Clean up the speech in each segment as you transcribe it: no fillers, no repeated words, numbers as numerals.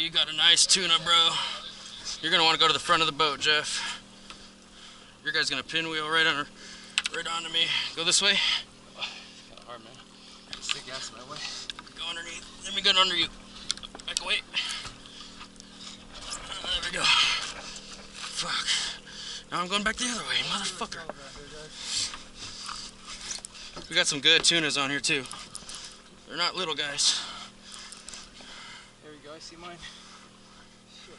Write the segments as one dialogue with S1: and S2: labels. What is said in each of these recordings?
S1: you got a nice tuna, bro. You're gonna want to go to the front of the boat, Jeff. Your guy's gonna pinwheel right onto me. Go this way.
S2: Oh, it's kind of hard, man. Stick gas my way.
S1: Go underneath. Let me get under you. Back away. There we go. Fuck. Now I'm going back the other way, motherfucker. We got some good tunas on here too. They're not little guys.
S2: There we go. I see mine. Shit.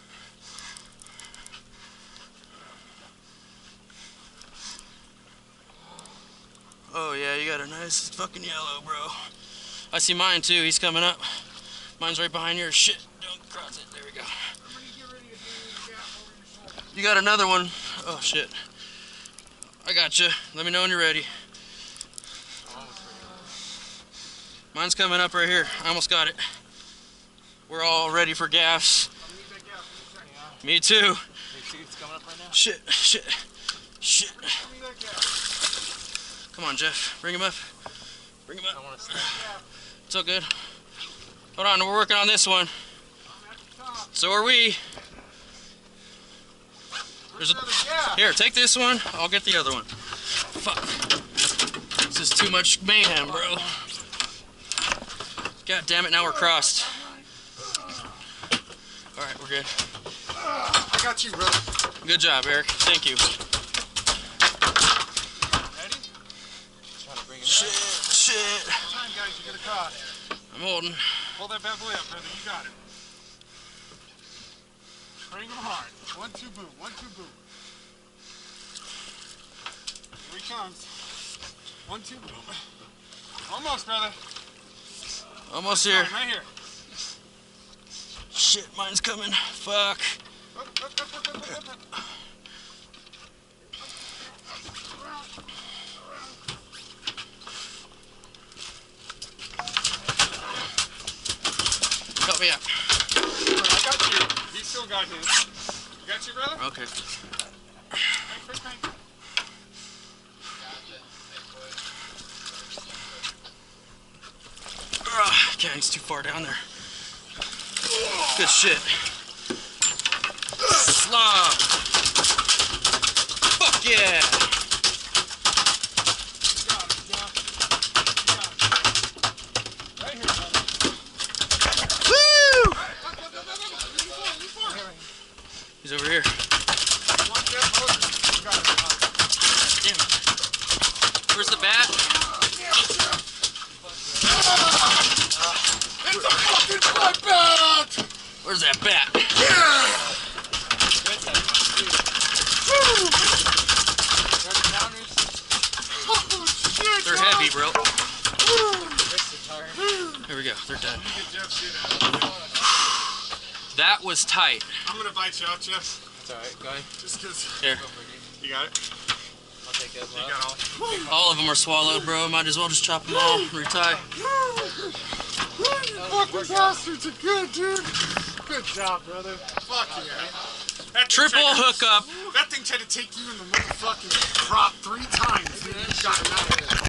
S1: Oh yeah, you got a nice fucking yellow, bro. I see mine too. He's coming up. Mine's right behind yours. Shit, don't cross it. There we go. You got another one. Oh shit. I got you. Let me know when you're ready. Mine's coming up right here. I almost got it. We're all ready for gaffs. Me too.
S2: It's coming up right now.
S1: Shit. Come on, Jeff. Bring him up. Bring him up.
S2: I want to stay.
S1: It's all good. Hold on, we're working on this one. So are we. Here, take this one. I'll get the other one. Fuck. This is too much mayhem, bro. God damn it, now we're crossed. Alright, we're good.
S3: I got you, bro.
S1: Good job, Eric. Thank you.
S3: Ready?
S2: Trying to bring it
S1: Shit.
S3: Time, guys, you get a caught.
S1: I'm holding.
S3: Hold that bad boy up, brother. You got it. Bring him hard. 1, 2, boom. 1, 2, boom. Here he comes. 1, 2, boom. Almost, brother.
S1: Almost here.
S3: Right here.
S1: Shit, mine's coming. Fuck. Help me out.
S3: I got you. He still got his. You got you, brother?
S1: Okay.
S3: Thank.
S1: God, he's too far down there. Good shit. Slop. Fuck yeah.
S3: Right here, brother.
S1: Woo! He's over here. Damn it. Where's the bat?
S3: It's a fucking blood bat!
S1: Where's that bat? They're heavy, bro. There we go. They're done. That was tight.
S3: I'm gonna bite you out, Jeff.
S2: It's alright, go ahead.
S3: Just cause.
S1: Here.
S3: You got it?
S2: I'll take it as well.
S3: You got
S1: All of them are swallowed, bro. Might as well just chop them all. Retie.
S3: You fucking bastards are good, dude. Good job, brother. Fuck yeah. That
S1: Triple hookup.
S3: That thing tried to take you in the motherfucking crop 3 times, dude. You got it out of there.